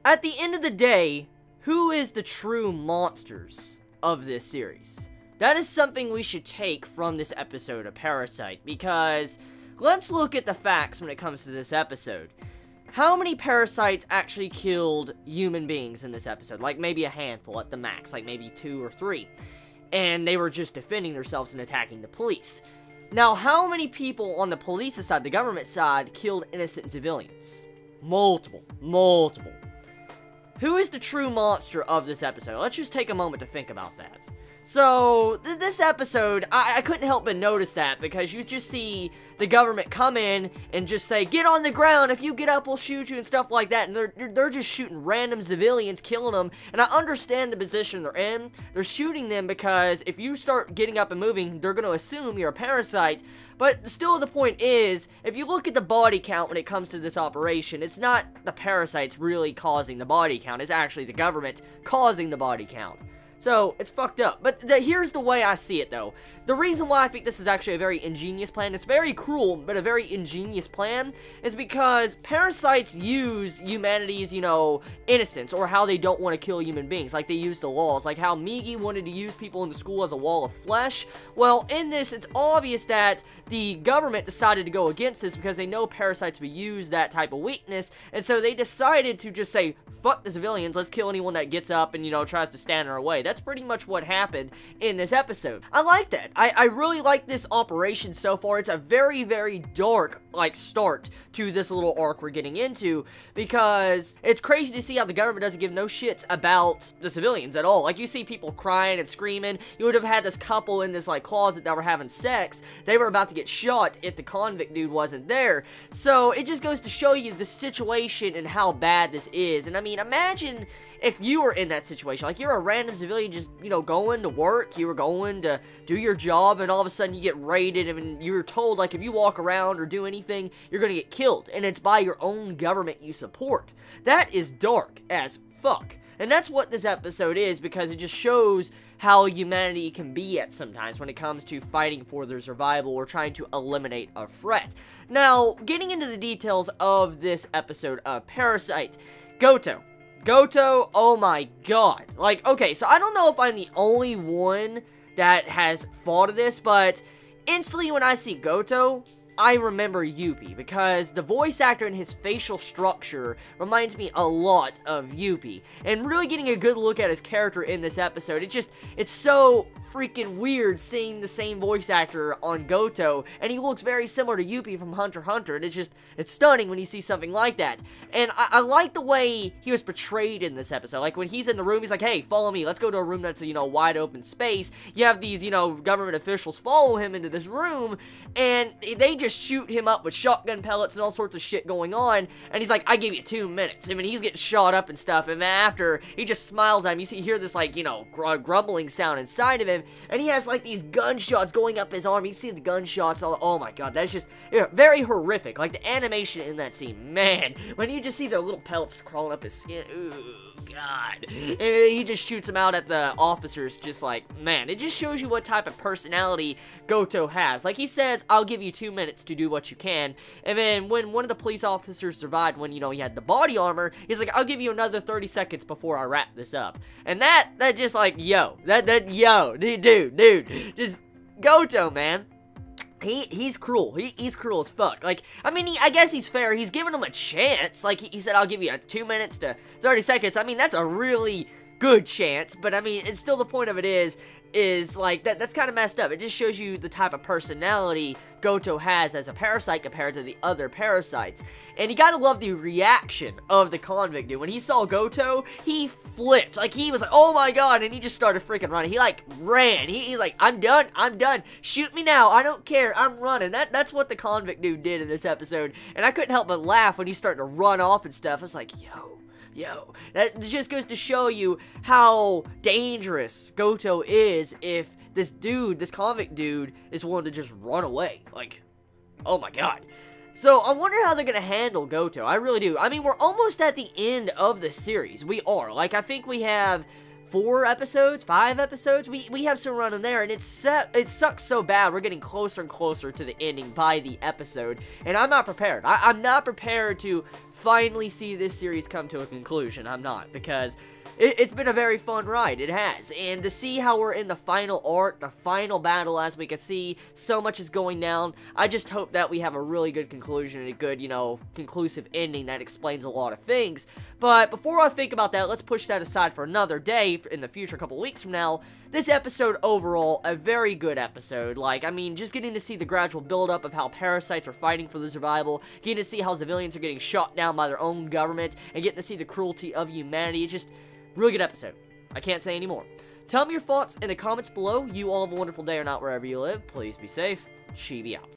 at the end of the day, who is the true monsters of this series? That is something we should take from this episode of Parasyte, because let's look at the facts when it comes to this episode. How many parasites actually killed human beings in this episode? Like maybe a handful at the max, like maybe 2 or 3. And they were just defending themselves and attacking the police. Now, how many people on the police side, the government side, killed innocent civilians? Multiple. Who is the true monster of this episode? Let's just take a moment to think about that. So, this episode, I couldn't help but notice that, because you just see the government come in and just say, get on the ground, if you get up, we'll shoot you, and stuff like that, and they're just shooting random civilians, killing them, and I understand the position they're in. They're shooting them because if you start getting up and moving, they're going to assume you're a parasite, but still the point is, if you look at the body count when it comes to this operation, it's not the parasites really causing the body count, it's actually the government causing the body count. So, it's fucked up. But here's the way I see it, though. The reason why I think this is actually a very ingenious plan, it's very cruel, but a very ingenious plan, is because parasites use humanity's, innocence, or how they don't want to kill human beings. Like, they use the laws. Like how Migi wanted to use people in the school as a wall of flesh. Well, in this, it's obvious that the government decided to go against this because they know parasites will use that type of weakness, and so they decided to just say, fuck the civilians, let's kill anyone that gets up and, tries to stand in our way. That's pretty much what happened in this episode. I like that. I really like this operation so far. It's a very, very dark, start to this little arc we're getting into, because it's crazy to see how the government doesn't give no shits about the civilians at all. Like, you see people crying and screaming. You would have had this couple in this, closet that were having sex. They were about to get shot if the convict dude wasn't there. So, it just goes to show you the situation and how bad this is. And, I mean, imagine if you were in that situation. Like, you're a random civilian just, going to work, you were going to do your job, and all of a sudden you get raided, and you're told, if you walk around or do anything, you're gonna get killed, and it's by your own government you support. That is dark as fuck. And that's what this episode is, because it just shows how humanity can be at sometimes when it comes to fighting for their survival or trying to eliminate a threat. Now, getting into the details of this episode of Parasyte, Goto, oh my god. Okay, so I don't know if I'm the only one that has thought of this, but instantly when I see Goto, I remember Yuppie, because the voice actor and his facial structure reminds me a lot of Yuppie. And really getting a good look at his character in this episode, it's so freaking weird seeing the same voice actor on Goto, and he looks very similar to Yuppie from Hunter x Hunter, and it's stunning when you see something like that. And I like the way he was portrayed in this episode. Like, when he's in the room, he's like, hey, follow me, let's go to a room that's, wide open space. You have these, government officials follow him into this room, and they just shoot him up with shotgun pellets and all sorts of shit going on, and he's like, I give you 2 minutes. I mean, he's getting shot up and stuff, and then after, he just smiles at him. You hear this, grumbling sound inside of him, and he has, these gunshots going up his arm. You see the gunshots, oh my god, that's just, very horrific. The animation in that scene, man, when you just see the little pellets crawling up his skin, ooh, god, and he just shoots them out at the officers, just man, it just shows you what type of personality Goto has. Like, he says, I'll give you 2 minutes to do what you can, and then when one of the police officers survived, when, he had the body armor, he's like, I'll give you another 30 seconds before I wrap this up. And that just yo, dude, just Goto, man. He's cruel. He's cruel as fuck. I mean, I guess he's fair. He's giving him a chance. He said, I'll give you 2 minutes to 30 seconds. I mean, that's a really good chance, but I mean, it's still, the point of it is that's kind of messed up. It just shows you the type of personality Goto has as a parasite compared to the other parasites. And you gotta love the reaction of the convict dude. When he saw Goto, he flipped. He was like, oh my god, and he just started freaking running. He ran. He's like, I'm done. Shoot me now. I don't care. I'm running. That's what the convict dude did in this episode. And I couldn't help but laugh when he started to run off and stuff. I was like, yo, that just goes to show you how dangerous Goto is if this convict dude is willing to just run away. Oh my god. So, I wonder how they're gonna handle Goto. I really do. I mean, we're almost at the end of the series. We are. I think we have 4 episodes, 5 episodes. We have some run in there, and it sucks so bad. We're getting closer and closer to the ending by the episode, and I'm not prepared. I'm not prepared to finally see this series come to a conclusion. I'm not, because it's been a very fun ride. It has. And to see how we're in the final arc, the final battle, as we can see, so much is going down. I just hope that we have a really good conclusion and a good, you know, conclusive ending that explains a lot of things. But before I think about that, let's push that aside for another day in the future, a couple weeks from now. This episode, overall, a very good episode. Like, I mean, just getting to see the gradual buildup of how parasites are fighting for the survival, getting to see how civilians are getting shot down by their own government, and getting to see the cruelty of humanity. It's just really good episode. I can't say any more. Tell me your thoughts in the comments below. You all have a wonderful day or not wherever you live. Please be safe. Chibi out.